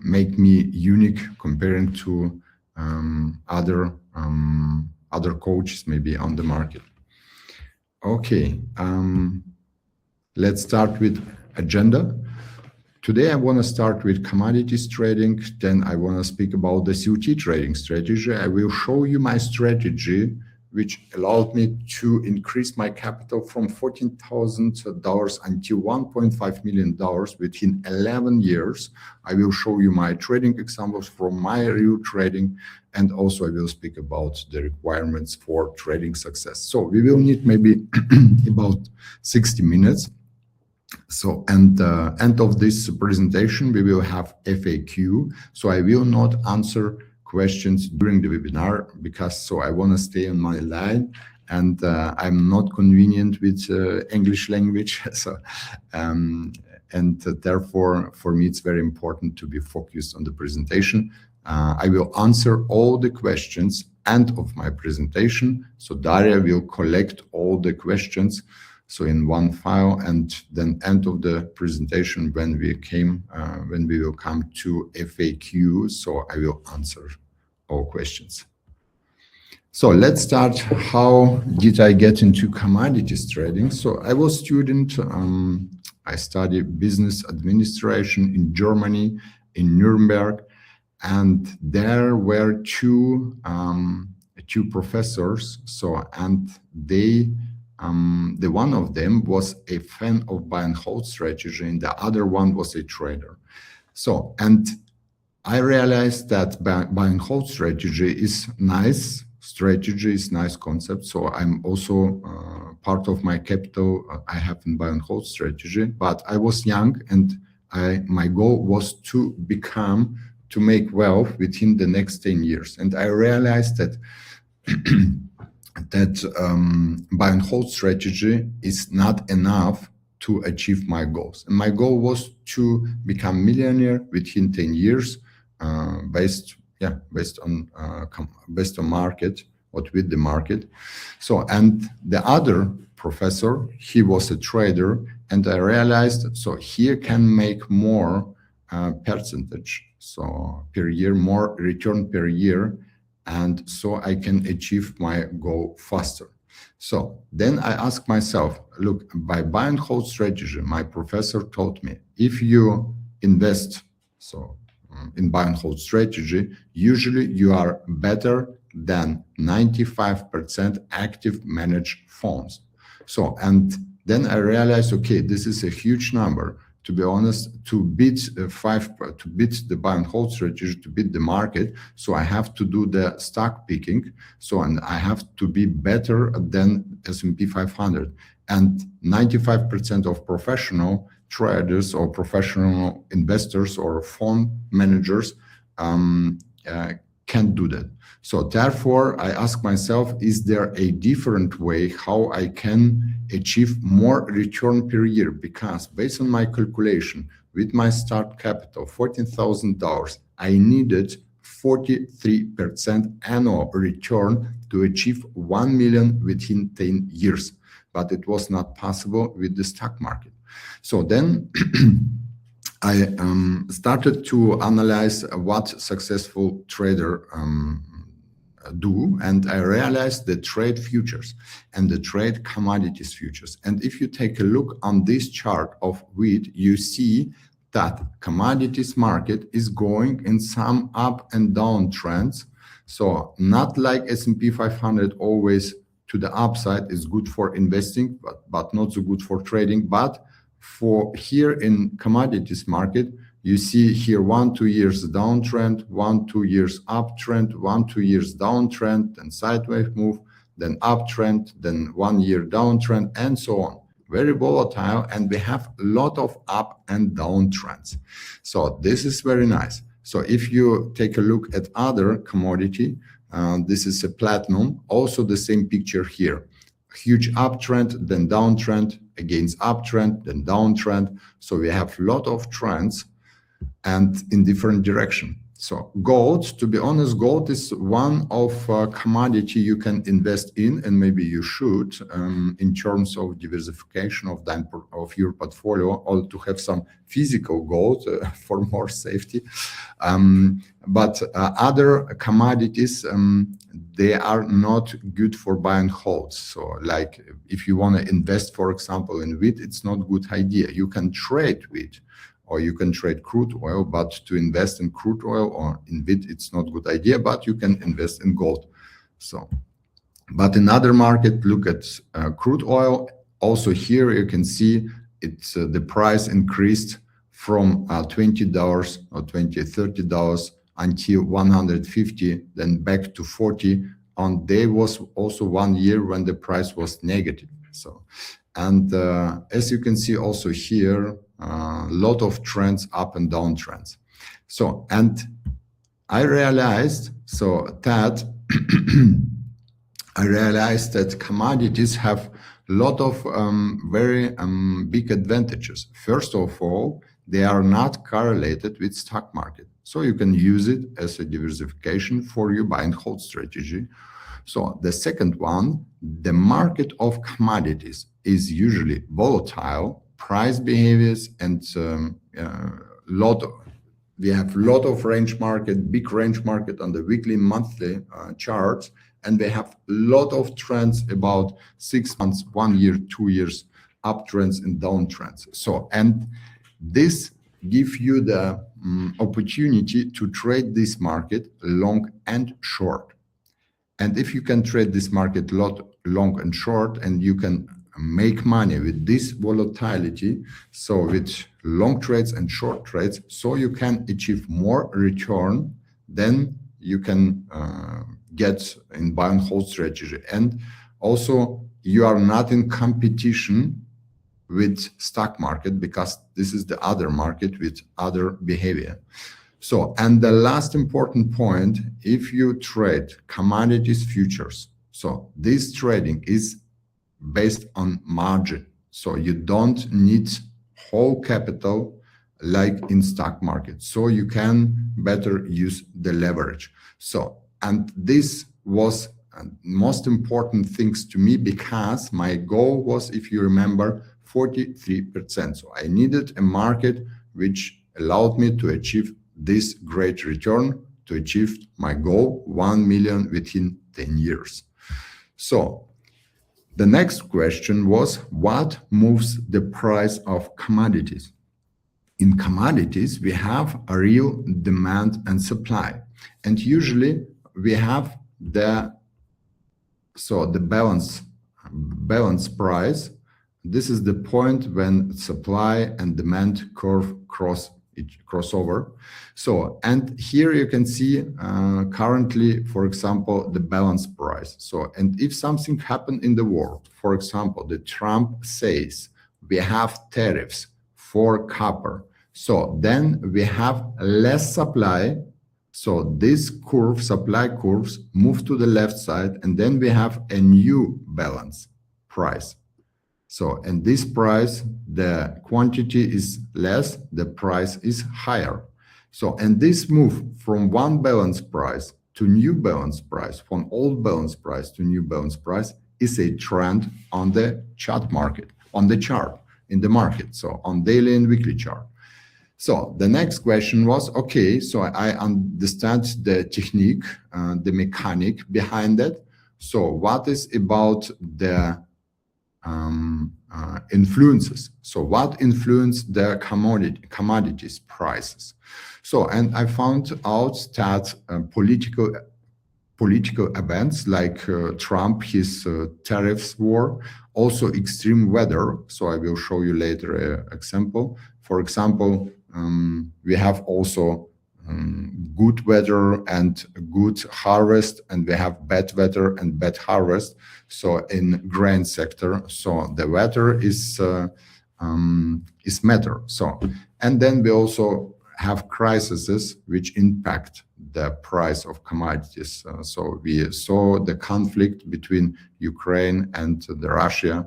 make me unique comparing to other coaches maybe on the market. Okay, let's start with agenda. Today I want to start with commodities trading, then I want to speak about the COT trading strategy. I will show you my strategy, which allowed me to increase my capital from $14,000 until $1.5 million within 11 years. I will show you my trading examples from my real trading, and also I will speak about the requirements for trading success. So we will need maybe about 60 minutes. So, and end of this presentation, we will have FAQ. So I will not answer questions during the webinar because I want to stay on my line, and I'm not convenient with English language. So, and therefore, for me, it's very important to be focused on the presentation. I will answer all the questions end of my presentation. So Daria will collect all the questions in one file, and then end of the presentation when we will come to FAQ, so I will answer all questions. So let's start. How did I get into commodities trading? So I was a student. I studied business administration in Germany, in Nuremberg, and there were two professors. And they. The one of them was a fan of buy and hold strategy, and the other one was a trader. So, and I realized that buy and hold strategy is nice strategy, is nice concept. So I'm also part of my capital I have in buy and hold strategy. But I was young, and my goal was to make wealth within the next 10 years. And I realized that buy and hold strategy is not enough to achieve my goals. And my goal was to become millionaire within 10 years, based on market, with the market. So, and the other professor, he was a trader, and I realized, so he can make more percentage, so per year, more return per year, and so I can achieve my goal faster. So then I asked myself, look, by buy and hold strategy, my professor told me, if you invest in buy and hold strategy, usually you are better than 95% active managed funds. So, and then I realized, okay, this is a huge number. To be honest, to beat the buy and hold strategy, to beat the market, so I have to do the stock picking. So, and I have to be better than S&P 500. And 95% of professional traders or professional investors or fund managers can't do that. So therefore, I ask myself, is there a different way how I can achieve more return per year? Because based on my calculation, with my start capital, $14,000, I needed 43% annual return to achieve 1 million within 10 years. But it was not possible with the stock market. So then I started to analyze what successful trader do, and I realized the trade futures and the trade commodities futures. And if you take a look on this chart of wheat, you see that commodities market is going in some up and down trends. So not like S&P 500 always to the upside is good for investing, but not so good for trading. But for here in commodities market, you see here 1-2 years downtrend, 1-2 years uptrend, 1-2 years downtrend, then sideways move, then uptrend, then 1 year downtrend, and so on. Very volatile, and we have a lot of up and down trends. So this is very nice. So if you take a look at other commodity, this is a platinum, also the same picture here. Huge uptrend, then downtrend, against uptrend, then downtrend. So we have a lot of trends and in different direction. So gold, to be honest, gold is one of commodity you can invest in, and maybe you should, in terms of diversification of your portfolio, or to have some physical gold for more safety. But other commodities, they are not good for buy and hold. So like if you want to invest, for example, in wheat, it's not a good idea. You can trade wheat, or you can trade crude oil, but to invest in crude oil or in wheat, it's not a good idea, but you can invest in gold. So, but in other market, look at crude oil. Also here you can see it's the price increased from $20 or $30 until 150, then back to 40. And there was also 1 year when the price was negative. So, and as you can see also here, a lot of trends, up and down trends. So, and I realized that I realized that commodities have a lot of very big advantages. First of all, they are not correlated with stock market. So you can use it as a diversification for your buy and hold strategy. So the second one, the market of commodities is usually volatile, price behaviors, and we have a lot of range market, big range market on the weekly, monthly charts, and they have a lot of trends about 6 months, 1 year, 2 years, uptrends and downtrends. So, and this gives you the opportunity to trade this market long and short. And if you can trade this market long and short, and you can make money with this volatility, so with long trades and short trades, so you can achieve more return than you can get in buy and hold strategy. And also you are not in competition with stock market, because this is the other market with other behavior. So, and the last important point, if you trade commodities futures, so this trading is based on margin. So you don't need whole capital like in stock market. So you can better use the leverage. So, and this was most important things to me, because my goal was, if you remember, 43%. So I needed a market which allowed me to achieve this great return, to achieve my goal, 1 million within 10 years. So the next question was, what moves the price of commodities? In commodities, we have a real demand and supply. And usually we have the balance price. This is the point when supply and demand curve crossover. So, and here you can see currently, for example, the balance price. So, and if something happened in the world, for example, the Trump says we have tariffs for copper, so then we have less supply. So this curve, supply curves, move to the left side, and then we have a new balance price. So, and this price, the quantity is less, the price is higher. So, and this move from one balance price to new balance price, from old balance price to new balance price, is a trend on the chart market, on the chart in the market, so on daily and weekly chart. So the next question was, okay, so I understand the technique, the mechanic behind it. So what is about the influences? So what influenced the commodities prices? So, and I found out that political events like Trump, his tariffs war, also extreme weather. So I will show you later an example. For example, we have also good weather and good harvest, and we have bad weather and bad harvest. So in grain sector, so the weather is matter. So, and then we also have crises which impact the price of commodities. So we saw the conflict between Ukraine and the Russia.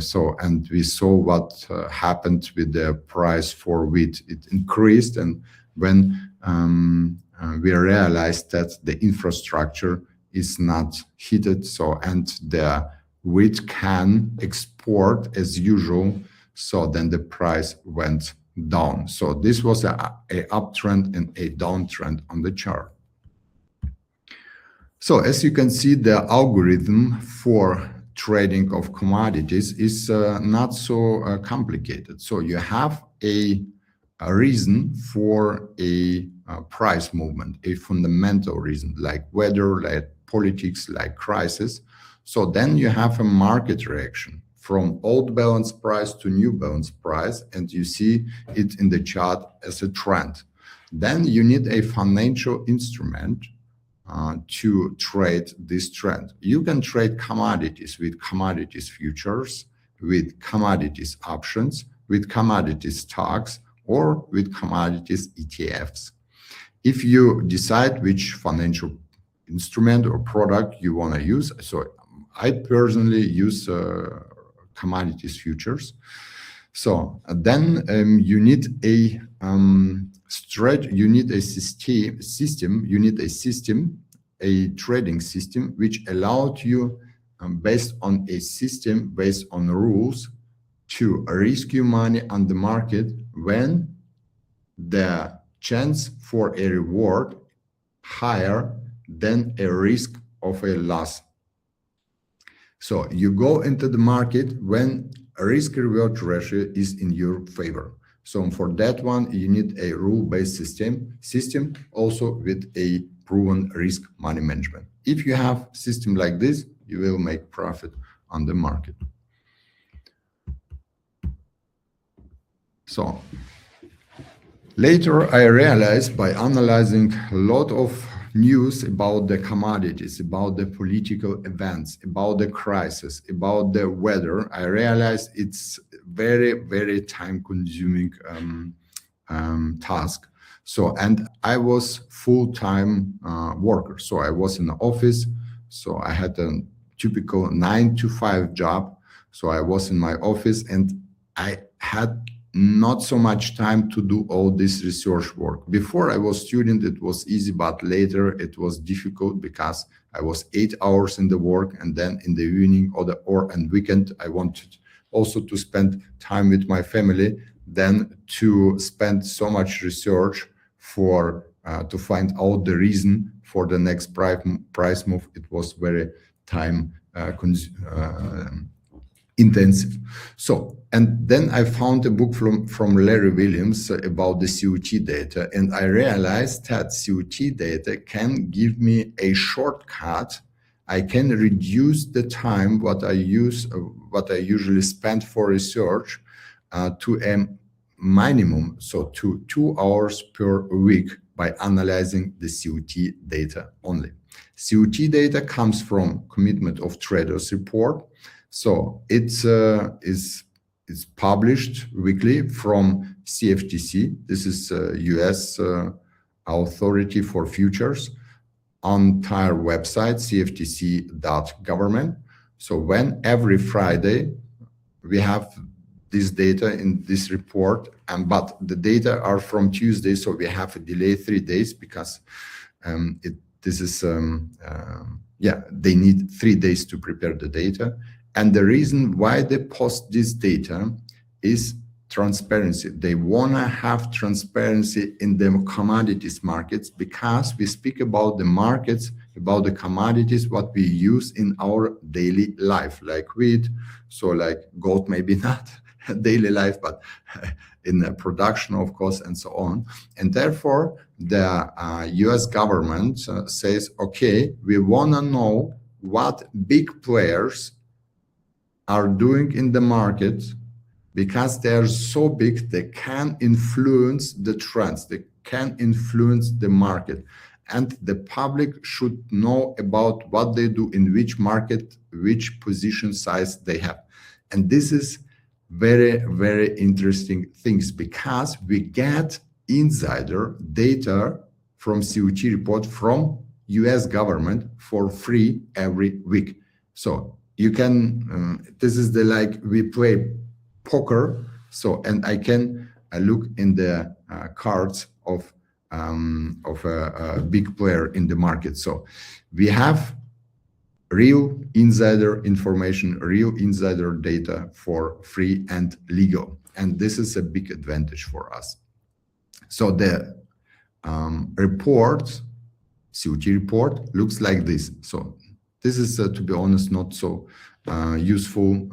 So, and we saw what happened with the price for wheat. It increased, and when we realized that the infrastructure is not heated, so and the wheat can export as usual, so then the price went down. So this was a uptrend and a downtrend on the chart. So as you can see, the algorithm for trading of commodities is not so complicated. So you have a reason for a price movement, a fundamental reason, like weather, like politics, like crisis. So then you have a market reaction from old balance price to new balance price, and you see it in the chart as a trend. Then you need a financial instrument to trade this trend. You can trade commodities with commodities futures, with commodities options, with commodities stocks, or with commodities ETFs. If you decide which financial instrument or product you want to use, so I personally use commodities futures. So then you need a you need a system, a trading system, which allowed you, based on a system, based on rules, to risk your money on the market when the chance for a reward higher than a risk of a loss. So you go into the market when a risk-reward ratio is in your favor. So for that one, you need a rule-based system also with a proven risk money management. If you have a system like this, you will make profit on the market. So later I realized, by analyzing a lot of news about the commodities, about the political events, about the crisis, about the weather, I realized it's very, very time-consuming task. So, and I was full-time worker. So I was in the office. So I had a typical 9-to-5 job. So I was in my office and I had not so much time to do all this research work. Before I was student, it was easy, but later it was difficult because I was 8 hours in the work, and then in the evening or and weekend, I wanted also to spend time with my family, then to spend so much research for to find out the reason for the next price move. It was very time intensive. So, and then I found a book from Larry Williams about the COT data, and I realized that COT data can give me a shortcut. I can reduce the time what I usually spend for research to a minimum, so to 2 hours per week, by analyzing the COT data only. COT data comes from Commitment of Traders report. So it's published weekly from CFTC. This is US authority for futures, on their website, cftc.government. So when every Friday we have this data in this report, but the data are from Tuesday, so we have a delay 3 days because they need 3 days to prepare the data. And the reason why they post this data is transparency. They want to have transparency in the commodities markets, because we speak about the markets, about the commodities, what we use in our daily life, like wheat, so like gold, maybe not daily life, but in the production, of course, and so on. And therefore, the US government says, okay, we want to know what big players are doing in the market, because they are so big, they can influence the trends, they can influence the market. And the public should know about what they do in which market, which position size they have. And this is very, very interesting things, because we get insider data from COT report from US government for free every week. So you can, this is the, like, we play poker. So, and I can look in the cards of a big player in the market. So we have real insider information, real insider data for free and legal. And this is a big advantage for us. So the report, COT report, looks like this. So this is, to be honest, not so useful.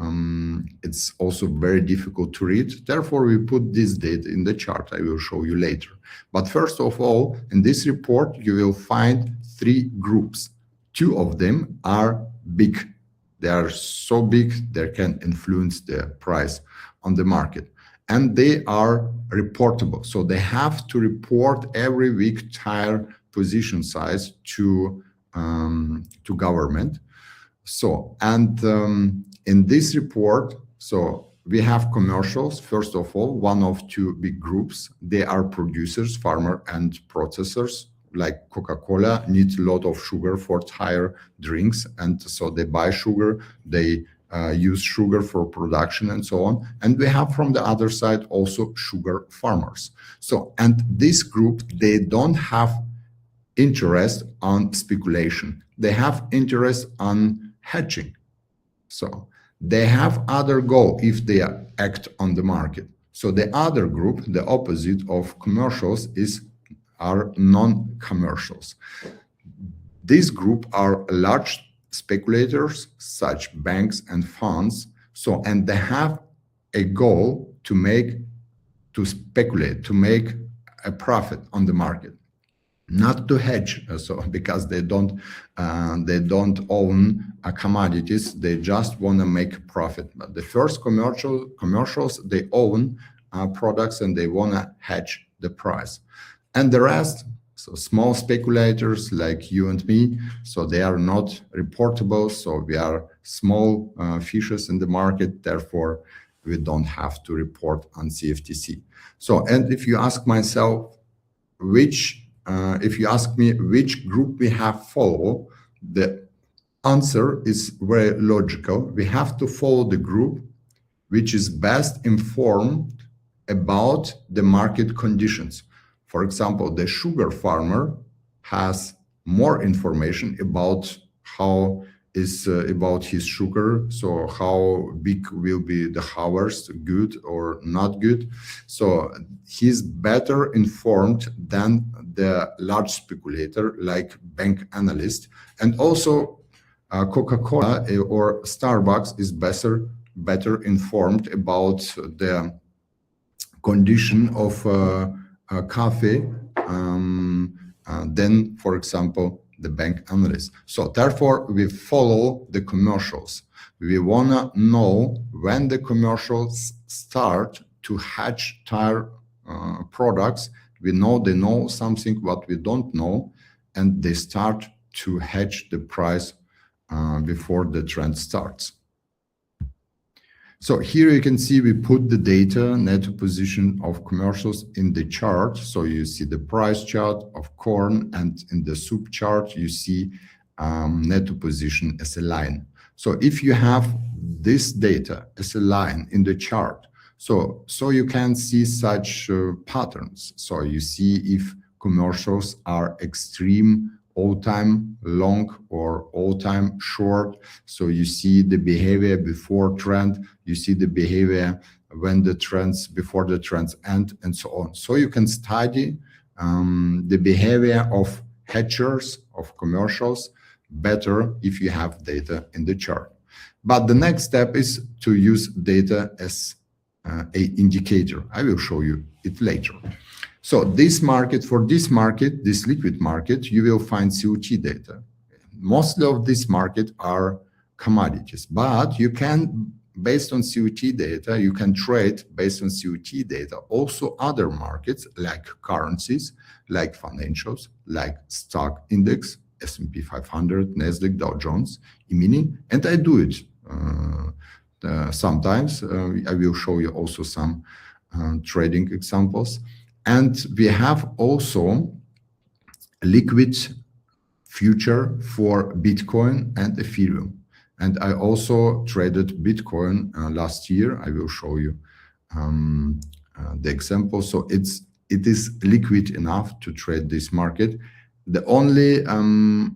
It's also very difficult to read. Therefore, we put this data in the chart. I will show you later. But first of all, in this report, you will find 3 groups. 2 of them are big. They are so big they can influence the price on the market. And they are reportable. So they have to report every week tire position size to government. So, and in this report, so we have commercials. First of all, one of 2 big groups. They are producers, farmer and processors. Like Coca-Cola needs a lot of sugar for tire drinks, and so they buy sugar, they use sugar for production and so on. And we have from the other side also sugar farmers. So, and this group, they don't have interest on speculation. They have interest on hedging. So they have other goal if they act on the market. So the other group, the opposite of commercials, are non-commercials. This group are large speculators, such banks and funds. So, and they have a goal to speculate, to make a profit on the market, not to hedge. So, because they don't own commodities, they just want to make profit. But the first commercials, they own products and they want to hedge the price. And the rest, so small speculators like you and me, so they are not reportable. So we are small fishes in the market. Therefore, we don't have to report on CFTC. So, and if you ask myself, if you ask me which group we have follow, the answer is very logical. We have to follow the group which is best informed about the market conditions. For example, the sugar farmer has more information about how is about his sugar, so how big will be the harvest, good or not good. So he's better informed than the large speculator like bank analyst. And also Coca-Cola or Starbucks is better informed about the condition of coffee than, for example, the bank analyst. So therefore, we follow the commercials. We want to know when the commercials start to hedge tire products. We know they know something what we don't know, and they start to hedge the price before the trend starts. So here you can see we put the data net position of commercials in the chart. So you see the price chart of corn, and in the soup chart you see net position as a line. So if you have this data as a line in the chart, so you can see such patterns. So you see if commercials are extreme all-time long or all-time short. So you see the behavior before trend, you see the behavior when the trends, before the trends end, and so on. So you can study the behavior of hedgers, of commercials, better if you have data in the chart. But the next step is to use data as an indicator. I will show you it later. So this market, for this market, this liquid market, you will find COT data. Mostly of this market are commodities, but you can, based on COT data, you can trade based on COT data also other markets like currencies, like financials, like stock index, S&P 500, NASDAQ, Dow Jones, E-mini, and I do it sometimes. I will show you also some trading examples. And we have also liquid future for Bitcoin and Ethereum. And I also traded Bitcoin last year. I will show you the example. So it's it is liquid enough to trade this market. The only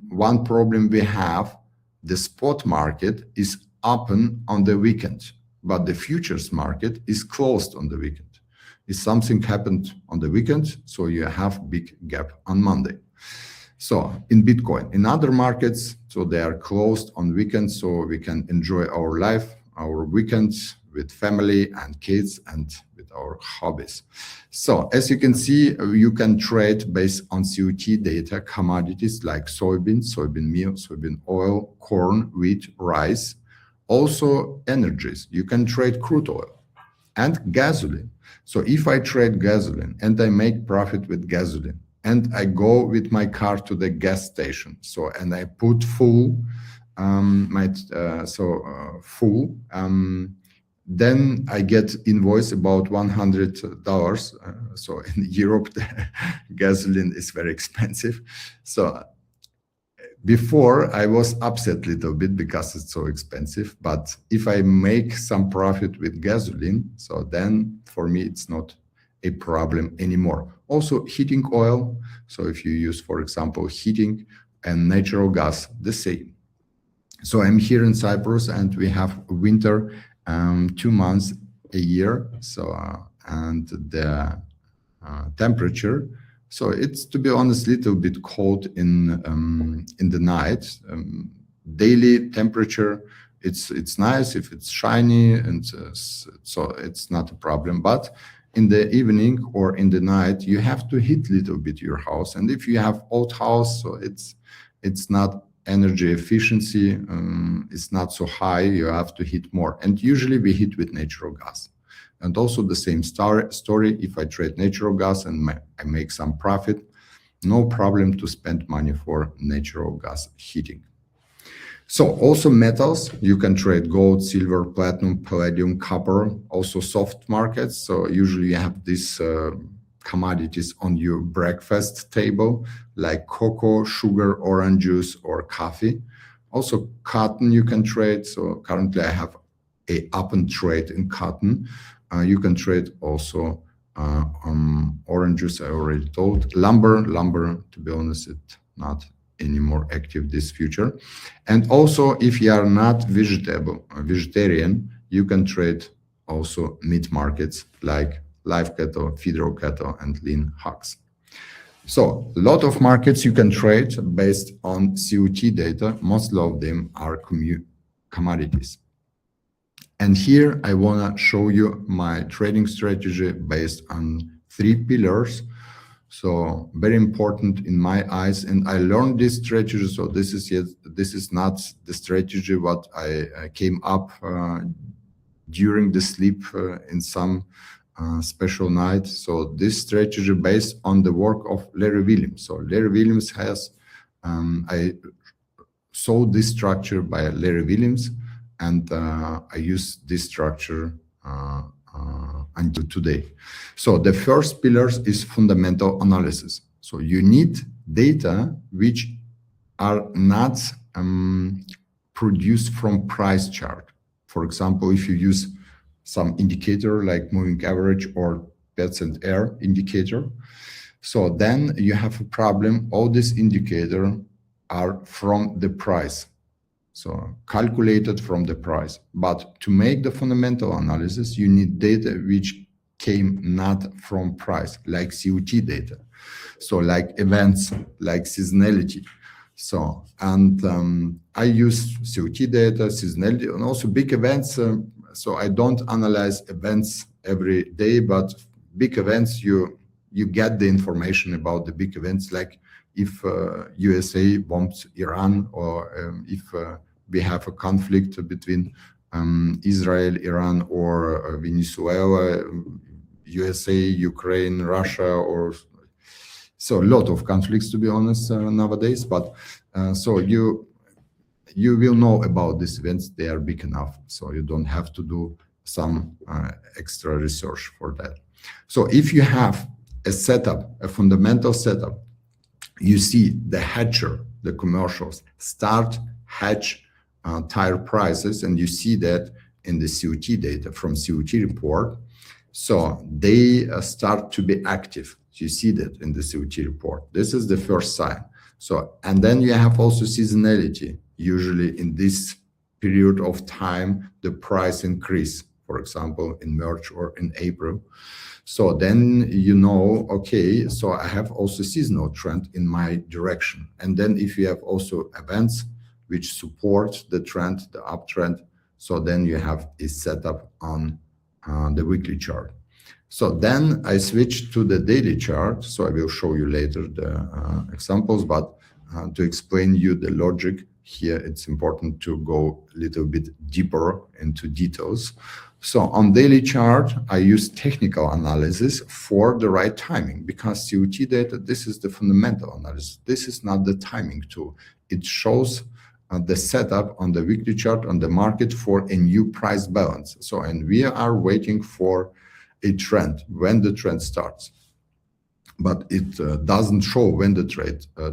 one problem we have, the spot market is open on the weekend, but the futures market is closed on the weekend. If something happened on the weekend, so you have big gap on Monday. So in Bitcoin, in other markets, so they are closed on weekends, so we can enjoy our life, our weekends with family and kids and with our hobbies. So as you can see, you can trade based on COT data, commodities like soybean meal, soybean oil, corn, wheat, rice, also energies. You can trade crude oil and gasoline. So if I trade gasoline and I make profit with gasoline, and I go with my car to the gas station, so and I put full, then I get invoice about $100. So in Europe, the gasoline is very expensive. So before I was upset a little bit because it's so expensive, but if I make some profit with gasoline, so then for me it's not a problem anymore. Also heating oil, so if you use, for example, heating and natural gas, the same. So I'm here in Cyprus and we have winter 2 months a year. So and the temperature, so it's, to be honest, a little bit cold in the night. Daily temperature, it's nice if it's shiny, and so it's not a problem. But in the evening or in the night, you have to heat a little bit your house. And if you have old house, so it's not energy efficiency, it's not so high, you have to heat more. And usually we heat with natural gas. And also the same story, if I trade natural gas and I make some profit, no problem to spend money for natural gas heating. So also metals, you can trade gold, silver, platinum, palladium, copper, also soft markets. So usually you have these commodities on your breakfast table, like cocoa, sugar, orange juice, or coffee. Also cotton you can trade. So currently I have a up and trade in cotton. You can trade also orange juice, I already told. Lumber, to be honest, it's not any more active this future. And also if you are not vegetarian, you can trade also meat markets like live cattle, feed-row cattle, and lean hogs. So a lot of markets you can trade based on COT data. Most of them are commodities. And here I want to show you my trading strategy based on 3 pillars. So very important in my eyes, and I learned this strategy. So this is not the strategy what I came up during the sleep in some special night. So this strategy based on the work of Larry Williams. So Larry Williams has I saw this structure by Larry Williams, and I use this structure until today. So the first pillar is fundamental analysis. So you need data which are not produced from price chart. For example, if you use some indicator like moving average or percent-air indicator, so then you have a problem. All these indicators are from the price. So calculated from the price. But to make the fundamental analysis, you need data which came not from price, like COT data. So like events, like seasonality. So, and I use COT data, seasonality, and also big events. So I don't analyze events every day, but big events, you get the information about the big events, like if USA bombs Iran, or if we have a conflict between Israel, Iran, or Venezuela, USA, Ukraine, Russia, or so a lot of conflicts, to be honest, nowadays. But so you will know about these events. They are big enough, so you don't have to do some extra research for that. So if you have a setup, a fundamental setup, you see the hedger, the commercials start hedge tire prices, and you see that in the COT data from COT report. So they start to be active. You see that in the COT report. This is the first sign. So, and then you have also seasonality. Usually in this period of time, the price increase, for example, in March or in April. So then you know, okay, so I have also seasonal trend in my direction. And then if you have also events which support the trend, the uptrend, so then you have a setup on the weekly chart. So then I switch to the daily chart. So I will show you later the examples, but to explain you the logic here, it's important to go a little bit deeper into details. So on daily chart, I use technical analysis for the right timing, because COT data, this is the fundamental analysis. This is not the timing tool. It shows the setup on the weekly chart on the market for a new price balance. So, and we are waiting for a trend, when the trend starts. But it doesn't show when the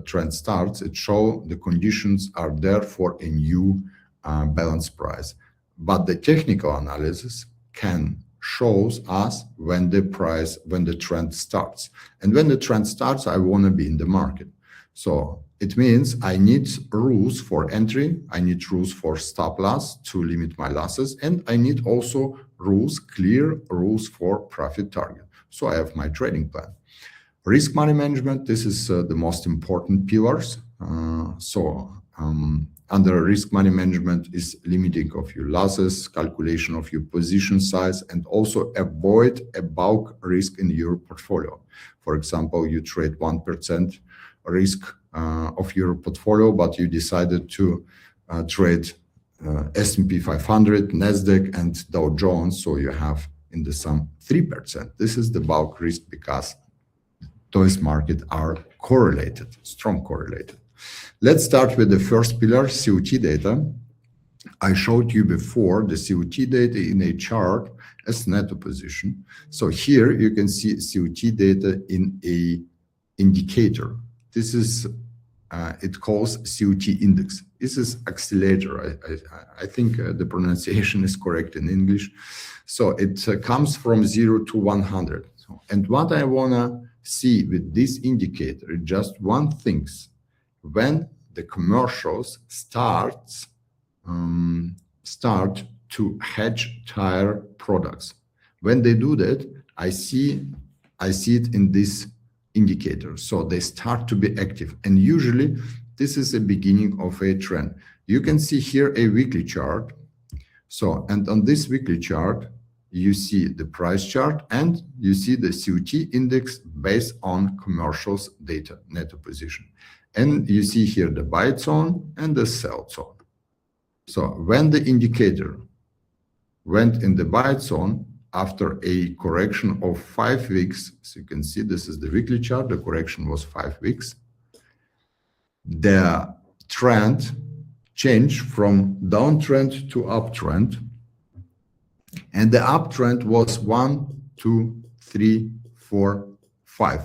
trend starts. It shows the conditions are there for a new balance price. But the technical analysis can shows us when the trend starts. And when the trend starts, I want to be in the market. So it means I need rules for entry, I need rules for stop loss to limit my losses, and I need also clear rules for profit target. So I have my trading plan. Risk money management, this is the most important pillars. Under risk money management is limiting of your losses, calculation of your position size, and also avoid a bulk risk in your portfolio. For example, you trade 1% risk of your portfolio, but you decided to trade S&P 500, NASDAQ, and Dow Jones, so you have in the sum 3%. This is the bulk risk because those markets are correlated, strong correlated. Let's start with the first pillar, COT data. I showed you before the COT data in a chart as netto position. So here you can see COT data in a indicator. This is, it calls COT index. This is accelerator. I think the pronunciation is correct in English. So it comes from 0 to 100. And what I wanna see with this indicator is just one thing. When the commercials start to hedge tire products, when they do that, I see it in this indicator. So they start to be active, and usually this is the beginning of a trend. You can see here a weekly chart. So, and on this weekly chart, you see the price chart and you see the COT index based on commercials data, netto position. And you see here the buy zone and the sell zone. So when the indicator went in the buy zone after a correction of 5 weeks, so you can see this is the weekly chart, the correction was 5 weeks, the trend changed from downtrend to uptrend. And the uptrend was 1, 2, 3, 4, 5.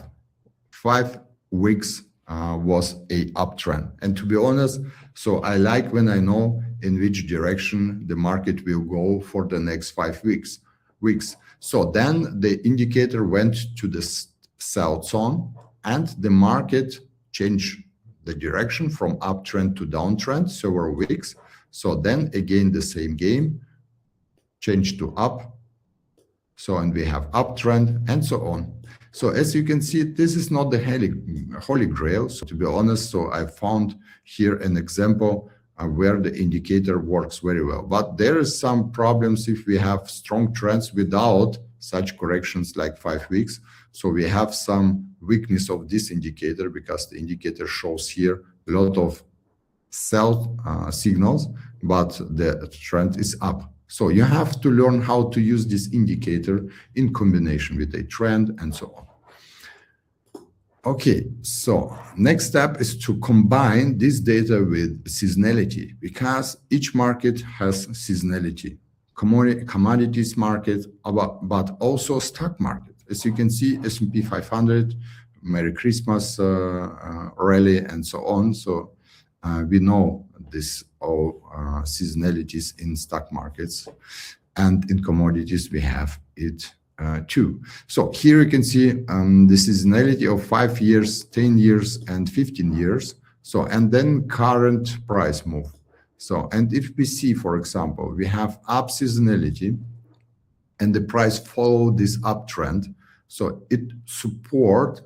5 weeks was a uptrend. And to be honest, so I like when I know in which direction the market will go for the next 5 weeks. So then the indicator went to the sell zone and the market changed the direction from uptrend to downtrend several weeks. So then again, the same game, change to up. So, and we have uptrend and so on. So as you can see, this is not the holy grail. So to be honest, so I found here an example where the indicator works very well. But there is some problems if we have strong trends without such corrections like 5 weeks. So we have some weakness of this indicator because the indicator shows here a lot of sell signals, but the trend is up. So you have to learn how to use this indicator in combination with a trend and so on. Okay, so next step is to combine this data with seasonality, because each market has seasonality. Commodities market, but also stock market. As you can see, S&P 500, Merry Christmas rally and so on. So we know this all seasonalities in stock markets, and in commodities we have it 2. So here you can see the seasonality of 5 years, 10 years, and 15 years. So, and then current price move. So, and if we see, for example, we have up seasonality and the price follow this uptrend, so it supports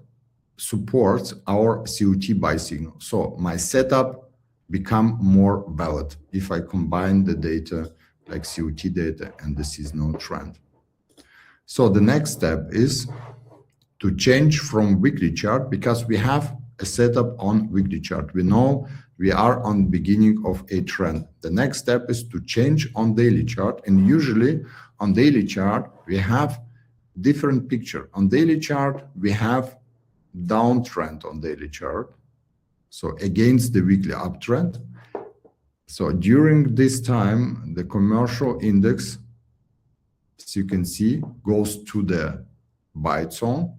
our COT buy signal. So my setup become more valid if I combine the data like COT data and the seasonal trend. So the next step is to change from weekly chart, because we have a setup on weekly chart. We know we are on the beginning of a trend. The next step is to change on daily chart, and usually on daily chart we have different picture. On daily chart we have downtrend on daily chart, so against the weekly uptrend. So during this time the commercial index, as you can see, goes to the buy zone.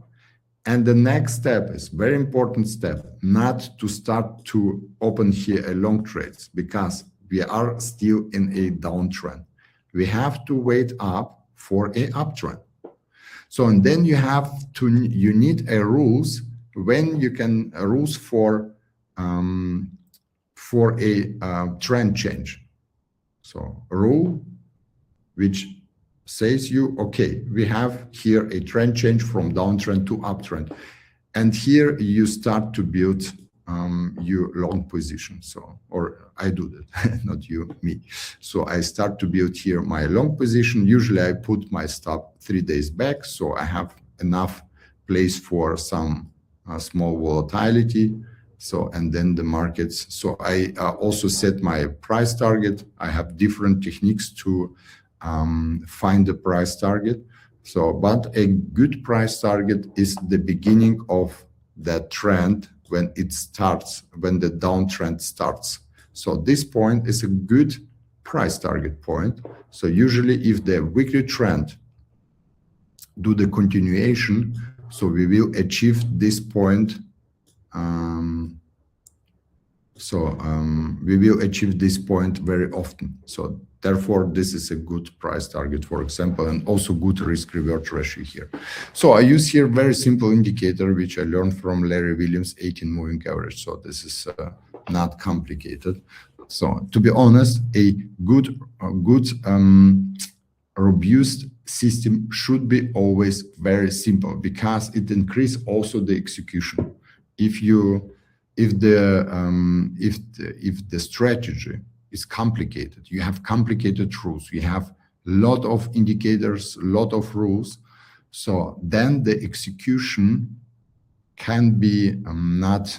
And the next step is very important step, not to start to open here a long trades, because we are still in a downtrend. We have to wait up for a uptrend. So, and then you need a rules when you can rules for a trend change. So rule which says you, okay, we have here a trend change from downtrend to uptrend, and here you start to build your long position. So, or I do that, not you, me. So I start to build here my long position. Usually I put my stop 3 days back, so I have enough place for some small volatility. So, and then the markets. So I also set my price target. I have different techniques to find the price target. So, but a good price target is the beginning of that trend when it starts, when the downtrend starts. So this point is a good price target point. So usually if the weekly trend do the continuation, so we will achieve this point. We will achieve this point very often. So therefore, this is a good price target, for example, and also good risk-reward ratio here. So I use here very simple indicator, which I learned from Larry Williams, 18 moving average. So this is not complicated. So to be honest, a good robust system should be always very simple, because it increases also the execution. If the strategy is complicated, you have complicated rules, you have a lot of indicators, a lot of rules, so then the execution can be not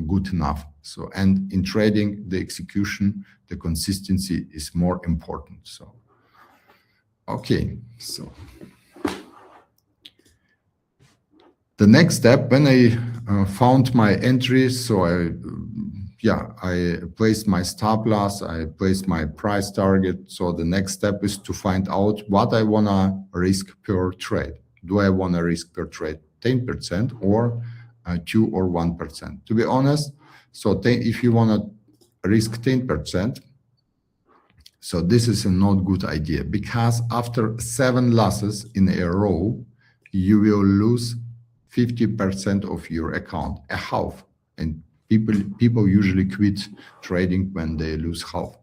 good enough. So, and in trading, the execution, the consistency is more important. So okay, so the next step, when I found my entry, so I placed my stop loss, I placed my price target. So the next step is to find out what I wanna risk per trade. Do I wanna risk per trade 10% or 2 or 1%? To be honest, so if you wanna risk 10%, so this is a not good idea, because after 7 losses in a row, you will lose 50% of your account, a half. And people usually quit trading when they lose half.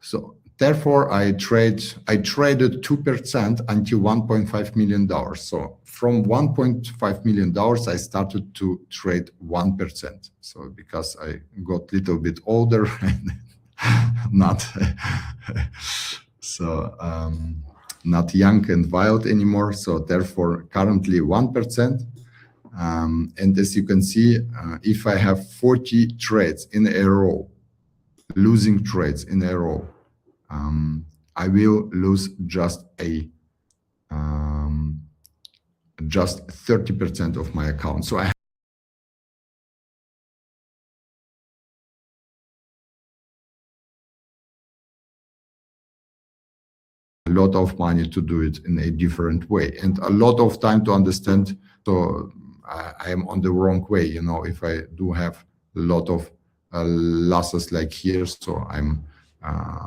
So therefore, I traded 2% until $1.5 million. So from $1.5 million, I started to trade 1%. So because I got a little bit older and not not young and wild anymore. So therefore, currently 1%. And as you can see, if I have 40 trades in a row, losing trades in a row, I will lose just 30% of my account. So I have a lot of money to do it in a different way, and a lot of time to understand. So I am on the wrong way, you know, if I do have a lot of losses like here, so I'm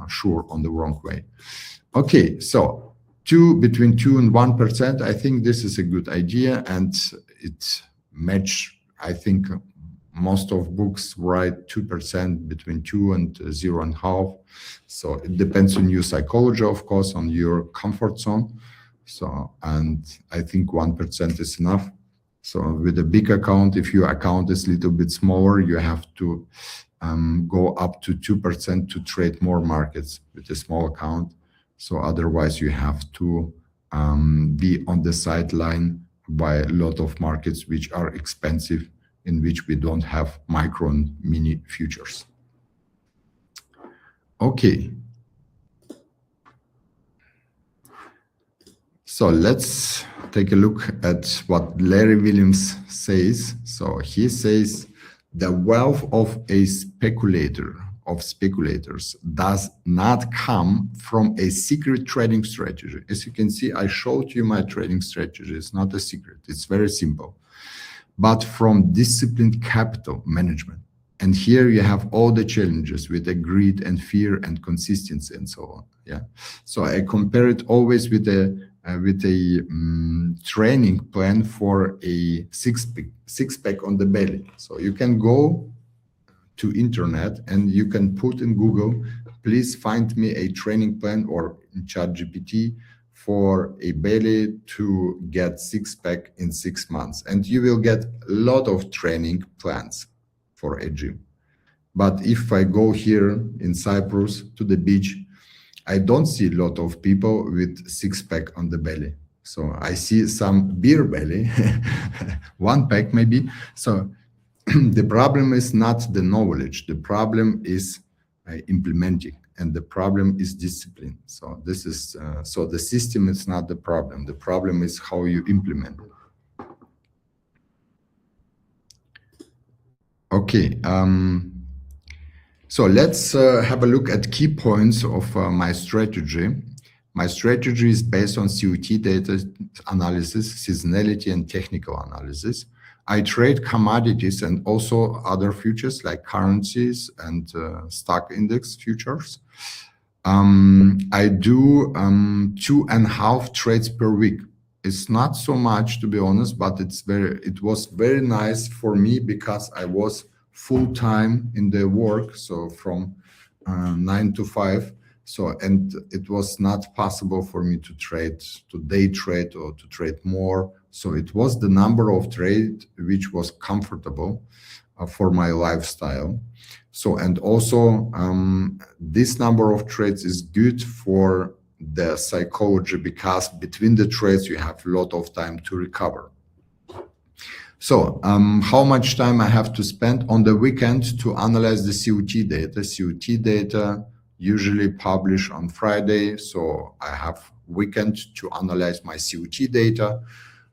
sure on the wrong way. Okay, so between 2 and 1%. I think this is a good idea, and it match. I think most of books write 2%, between 2 and 0.5. So it depends on your psychology, of course, on your comfort zone. So, and I think 1% is enough. So with a big account, if your account is a little bit smaller, you have to go up to 2% to trade more markets with a small account. So otherwise you have to be on the sideline by a lot of markets which are expensive, in which we don't have micro and mini futures. Okay. So let's take a look at what Larry Williams says. So he says, the wealth of a speculators does not come from a secret trading strategy. As you can see, I showed you my trading strategy. It's not a secret. It's very simple. But from disciplined capital management. And here you have all the challenges with the greed and fear and consistency and so on. Yeah. So I compare it always with a training plan for a six-pack on the belly. So you can go to internet and you can put in Google, please find me a training plan, or in ChatGPT, for a belly to get six-pack in 6 months. And you will get a lot of training plans for a gym. But if I go here in Cyprus to the beach, I don't see a lot of people with six-pack on the belly. So I see some beer belly, 1 pack maybe. So the problem is not the knowledge. The problem is implementing, and the problem is discipline. So this is so the system is not the problem. The problem is how you implement it. Okay. So let's have a look at key points of my strategy. My strategy is based on COT data analysis, seasonality, and technical analysis. I trade commodities and also other futures like currencies and stock index futures. I do 2.5 trades per week. It's not so much, to be honest, but it was very nice for me because I was full-time in the work, so from 9 to 5. So, and it was not possible for me to day trade or to trade more. So it was the number of trade which was comfortable for my lifestyle. So, and also this number of trades is good for the psychology, because between the trades you have a lot of time to recover. So how much time I have to spend on the weekend to analyze the COT data? COT data usually publish on Friday, so I have weekend to analyze my COT data.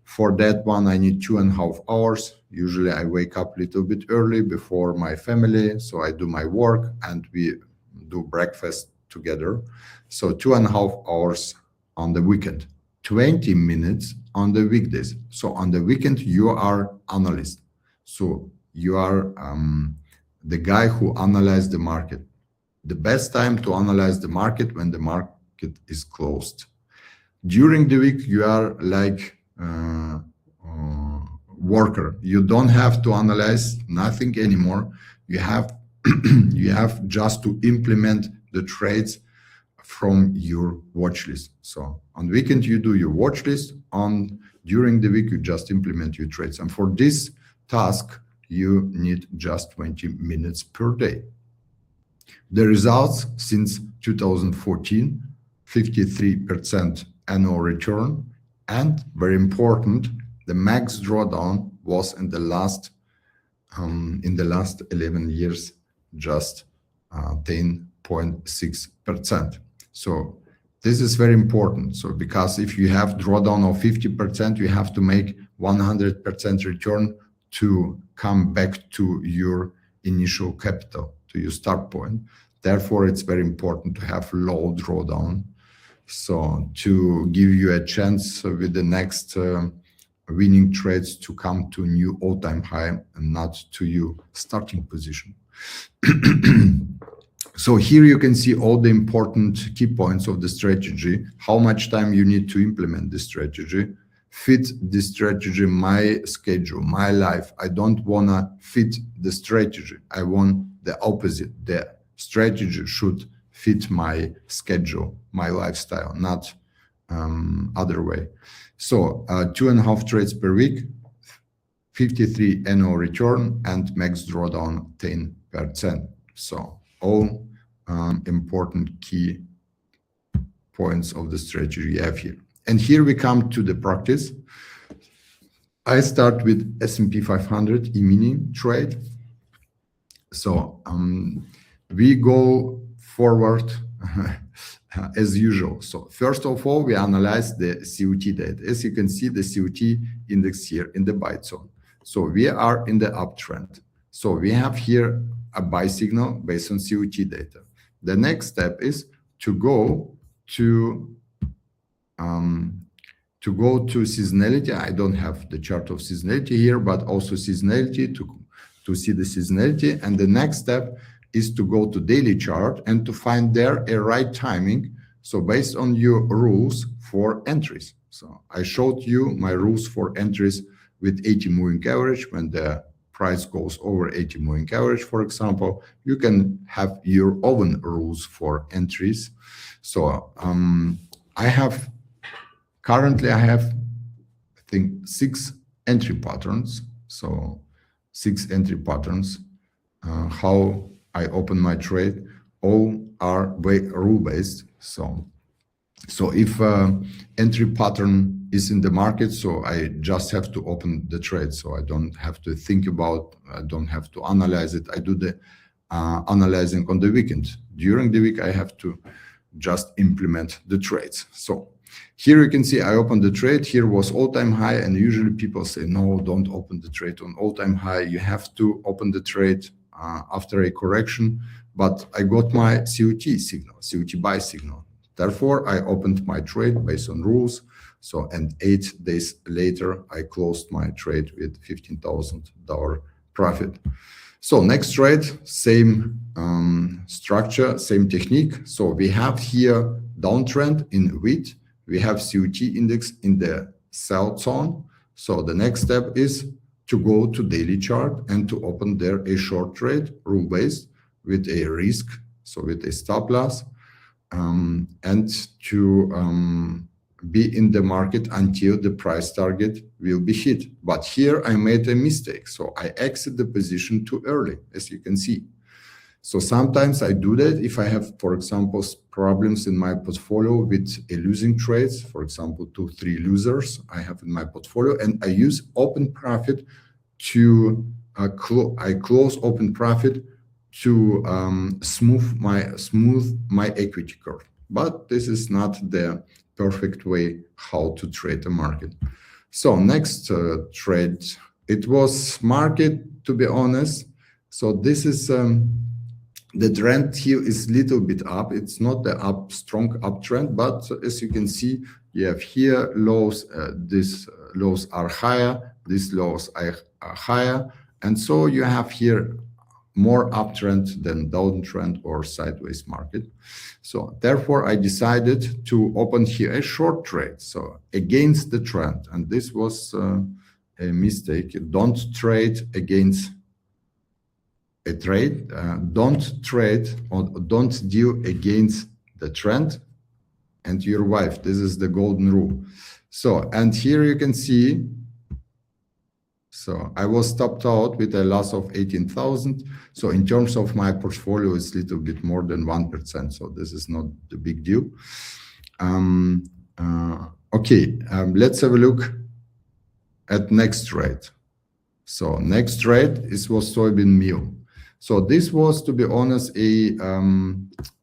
For that one, I need 2.5 hours. Usually I wake up a little bit early before my family, so I do my work and we do breakfast together. So 2.5 hours on the weekend, 20 minutes on the weekdays. So on the weekend, you are analyst. So you are the guy who analyzes the market. The best time to analyze the market when the market is closed. During the week, you are like worker. You don't have to analyze nothing anymore. You have you have just to implement the trades from your watch list. So on weekend you do your watch list. During the week you just implement your trades. And for this task you need just 20 minutes per day. The results since 2014, 53% annual return, and very important, the max drawdown was in the last 11 years just 10.6%. So this is very important. So because if you have drawdown of 50%, you have to make 100% return to come back to your initial capital, to your start point. Therefore, it's very important to have low drawdown. So to give you a chance with the next winning trades to come to new all-time high and not to your starting position. So here you can see all the important key points of the strategy, how much time you need to implement the strategy, fit the strategy my schedule, my life. I don't want to fit the strategy. I want the opposite. The strategy should fit my schedule, my lifestyle, not other way. So 2.5 trades per week, 53 annual return, and max drawdown 10%. So all important key points of the strategy you have here. And here we come to the practice. I start with S&P 500 E-mini trade. So we go forward as usual. So first of all, we analyze the COT data. As you can see, the COT index here in the buy zone. So we are in the uptrend. So we have here a buy signal based on COT data. The next step is to go to seasonality. I don't have the chart of seasonality here, but also seasonality to see the seasonality. And the next step is to go to daily chart and to find there a right timing. So based on your rules for entries. So I showed you my rules for entries with 80 moving average. When the price goes over 80 moving average, for example, you can have your own rules for entries. So currently I have, I think, 6 entry patterns. So 6 entry patterns. How I open my trade, all are rule-based. So if entry pattern is in the market, so I just have to open the trade. So I don't have to think about, I don't have to analyze it. I do the analyzing on the weekend. During the week, I have to just implement the trades. So here you can see I opened the trade. Here was all-time high, and usually people say, no, don't open the trade on all-time high. You have to open the trade after a correction. But I got my COT signal, COT buy signal. Therefore, I opened my trade based on rules. So, and 8 days later, I closed my trade with $15,000 profit. So next trade, same structure, same technique. So we have here downtrend in wheat. We have COT index in the sell zone. So the next step is to go to daily chart and to open there a short trade, rule-based, with a risk, so with a stop loss, and to be in the market until the price target will be hit. But here I made a mistake. So I exit the position too early, as you can see. So sometimes I do that if I have, for example, problems in my portfolio with a losing trades, for example, 2-3 losers I have in my portfolio, and I use open profit to I close open profit to smooth my equity curve. But this is not the perfect way how to trade the market. So next trade, it was market, to be honest. So this is the trend here is little bit up. It's not the strong uptrend, but as you can see, you have here lows. These lows are higher. These lows are higher, and so you have here more uptrend than downtrend or sideways market. So therefore, I decided to open here a short trade, so against the trend, and this was a mistake. Don't trade against a trade. Don't trade or don't deal against the trend and your wife. This is the golden rule. So, and here you can see, so I was stopped out with a loss of 18,000. So in terms of my portfolio, it's a little bit more than 1%. So this is not the big deal. Let's have a look at next trade. So next trade was soybean meal. So this was, to be honest, a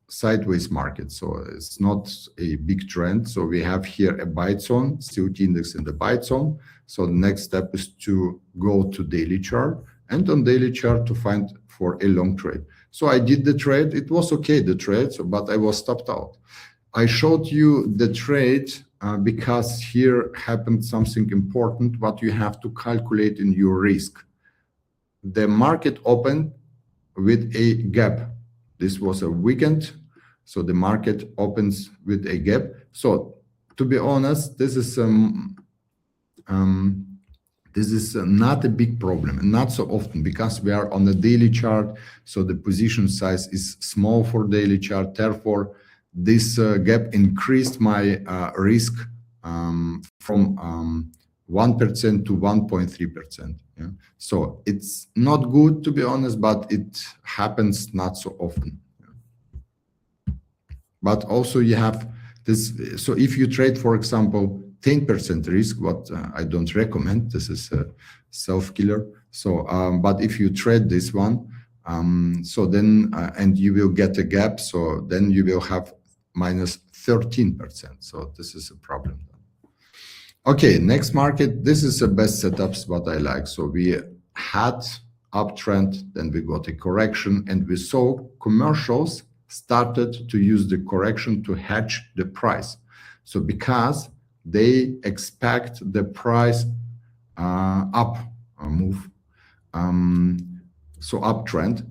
sideways market. So it's not a big trend. So we have here a buy zone, COT index in the buy zone. So the next step is to go to daily chart, and on daily chart to find for a long trade. So I did the trade. It was okay, the trade, but I was stopped out. I showed you the trade because here happened something important, what you have to calculate in your risk. The market opened with a gap. this was a weekend, so the market opens with a gap. So to be honest, this is not a big problem, and not so often, because we are on the daily chart, so the position size is small for daily chart. Therefore, this gap increased my risk from 1% to 1.3%. Yeah? So it's not good, to be honest, but it happens not so often. Yeah? But also you have this. So if you trade, for example, 10% risk, what I don't recommend, this is a self-killer. So, but if you trade this one, so then, and you will get a gap, so then you will have minus 13%. So this is a problem. Okay, next market. This is the best setups what I like. So we had uptrend, then we got a correction, and we saw commercials started to use the correction to hedge the price. So because they expect the price up move, so uptrend,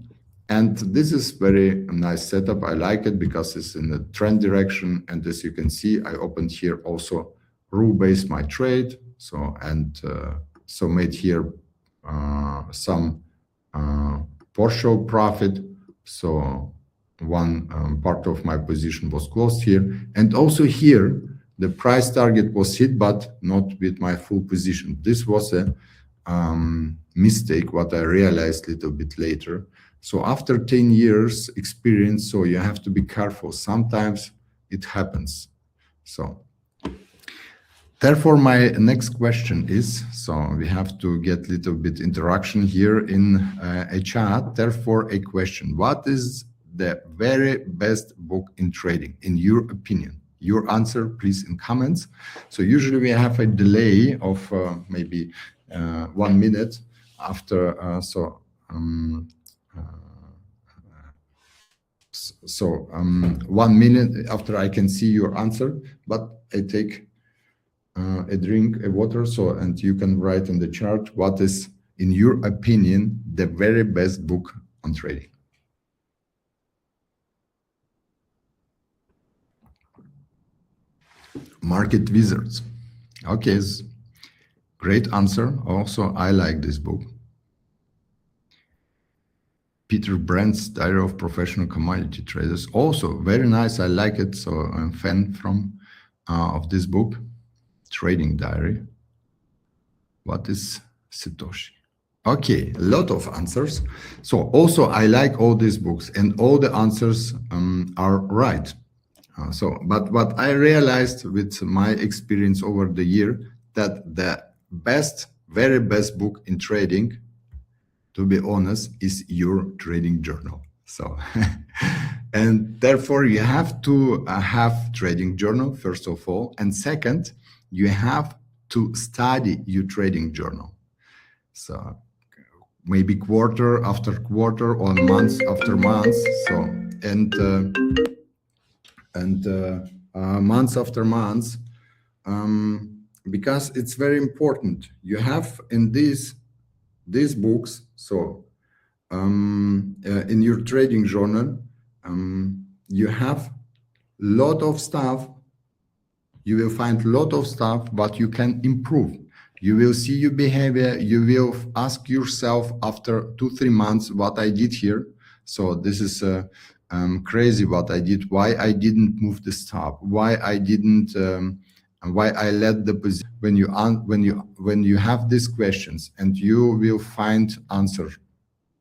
and this is very nice setup. I like it because it's in the trend direction, and as you can see, I opened here also rule-based my trade, so and so made here some partial profit. So one part of my position was closed here, and also here the price target was hit, but not with my full position. This was a mistake, what I realized a little bit later. So after 10 years experience, so you have to be careful. Sometimes it happens. So therefore, my next question is, so we have to get a little bit interaction here in a chat. Therefore, a question: what is the very best book in trading, in your opinion? Your answer, please, in comments. So usually we have a delay of maybe 1 minute after. So 1 minute after I can see your answer, but I take a drink of water. So, and you can write in the chart what is, in your opinion, the very best book on trading. Market Wizards. Okay, great answer. Also, I like this book. Peter Brandt's Diary of Professional Commodity Traders. Also very nice. I like it. So I'm a fan of this book. Trading Diary. What is Satoshi? Okay, a lot of answers. So also I like all these books, and all the answers are right. But what I realized with my experience over the year, that the best, very best book in trading, to be honest, is your trading journal. So, and therefore you have to have trading journal, first of all. And second, you have to study your trading journal. So maybe quarter after quarter or month after month. So, months after months, because it's very important. You have in these books, so in your trading journal, you have lot of stuff. You will find a lot of stuff, but you can improve. You will see your behavior. You will ask yourself after 2-3 months what I did here. So this is crazy what I did. Why I didn't move the stop? Why I didn't? Why I let the position? When you have these questions, and you will find answer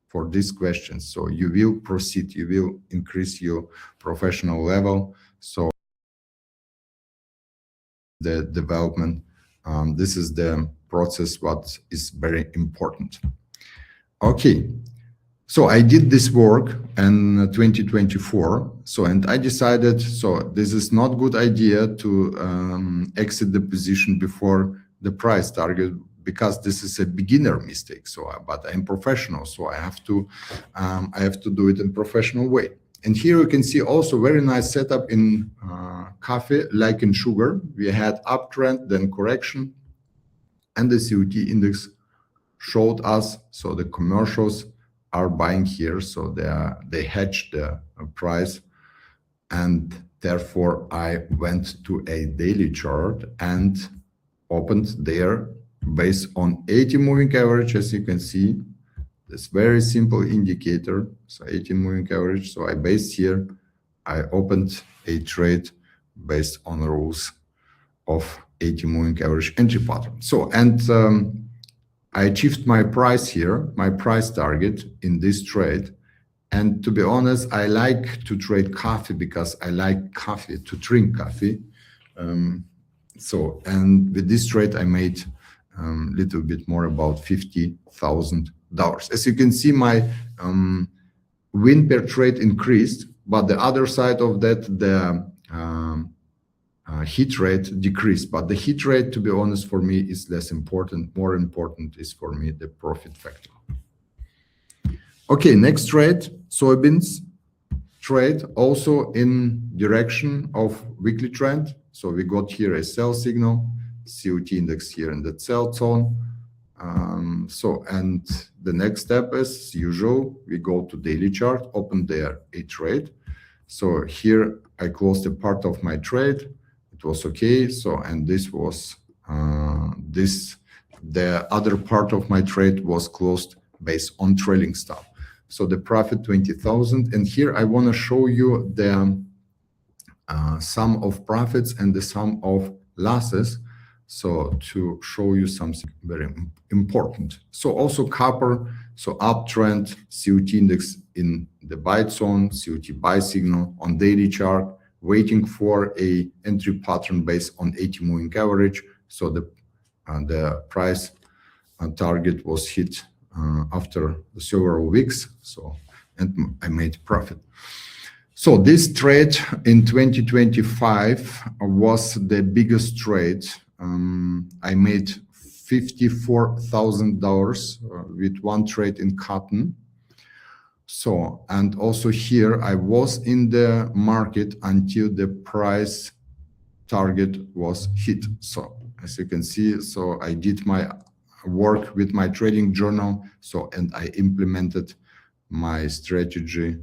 for these questions, so you will proceed. You will increase your professional level. So the development. This is the process what is very important. Okay, so I did this work in 2024. So, and I decided, so this is not good idea to exit the position before the price target, because this is a beginner mistake. So, but I'm professional, so I have to do it in professional way. And here you can see also very nice setup in coffee, like in sugar. We had uptrend, then correction, and the COT index showed us, so the commercials are buying here, so they hedge the price, and therefore I went to a daily chart and opened there based on 80 moving average. As you can see, this very simple indicator, so 80 moving average. So I based here, I opened a trade based on the rules of 80 moving average entry pattern. So, and I achieved my price here, my price target in this trade. And to be honest, I like to trade coffee because I like coffee, to drink coffee. So, and with this trade, I made a little bit more about $50,000. As you can see, my win per trade increased, but the other side of that, the hit rate decreased. But the hit rate, to be honest, for me is less important. More important is for me the profit factor. Okay, next trade, soybeans trade, also in direction of weekly trend. So we got here a sell signal, COT index here in the sell zone. And the next step is usual, we go to daily chart, open there a trade. So here I closed a part of my trade. It was okay. So, and this was the other part of my trade was closed based on trailing stop. So the profit 20,000. And here I want to show you the sum of profits and the sum of losses. So to show you something very important. So also copper, so uptrend, COT index in the buy zone, COT buy signal on daily chart, waiting for a entry pattern based on 80 moving average. So the price target was hit after several weeks. So, and I made profit. So this trade in 2025 was the biggest trade. I made $54,000 with one trade in cotton. So, and also here I was in the market until the price target was hit. So as you can see, so I did my work with my trading journal. So, and I implemented my strategy,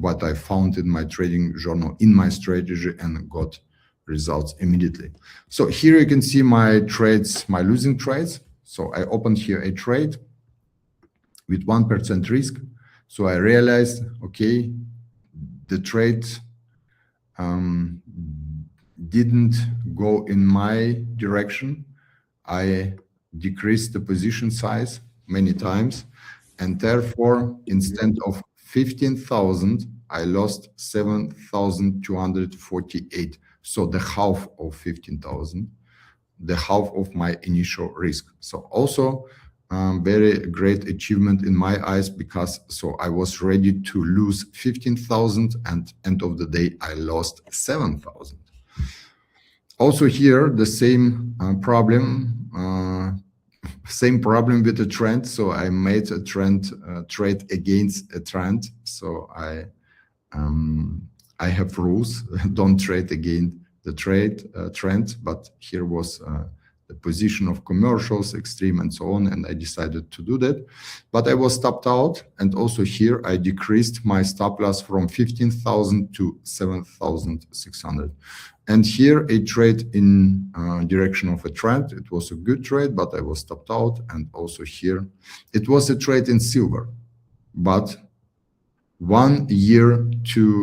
what I found in my trading journal in my strategy, and got results immediately. So here you can see my trades, my losing trades. So I opened here a trade with 1% risk. So I realized, okay, the trade didn't go in my direction. I decreased the position size many times, and therefore, instead of 15,000, I lost 7,248. So the half of 15,000, the half of my initial risk. So also very great achievement in my eyes, because so I was ready to lose 15,000, and end of the day I lost 7,000. Also here the same problem with the trend. So I made a trend trade against a trend. So I have rules, don't trade against the trend, but here was the position of commercials, extreme, and so on, and I decided to do that. But I was stopped out, and also here I decreased my stop loss from 15,000 to 7,600. And here a trade in direction of a trend. It was a good trade, but I was stopped out. And also here, it was a trade in silver, but 1 year to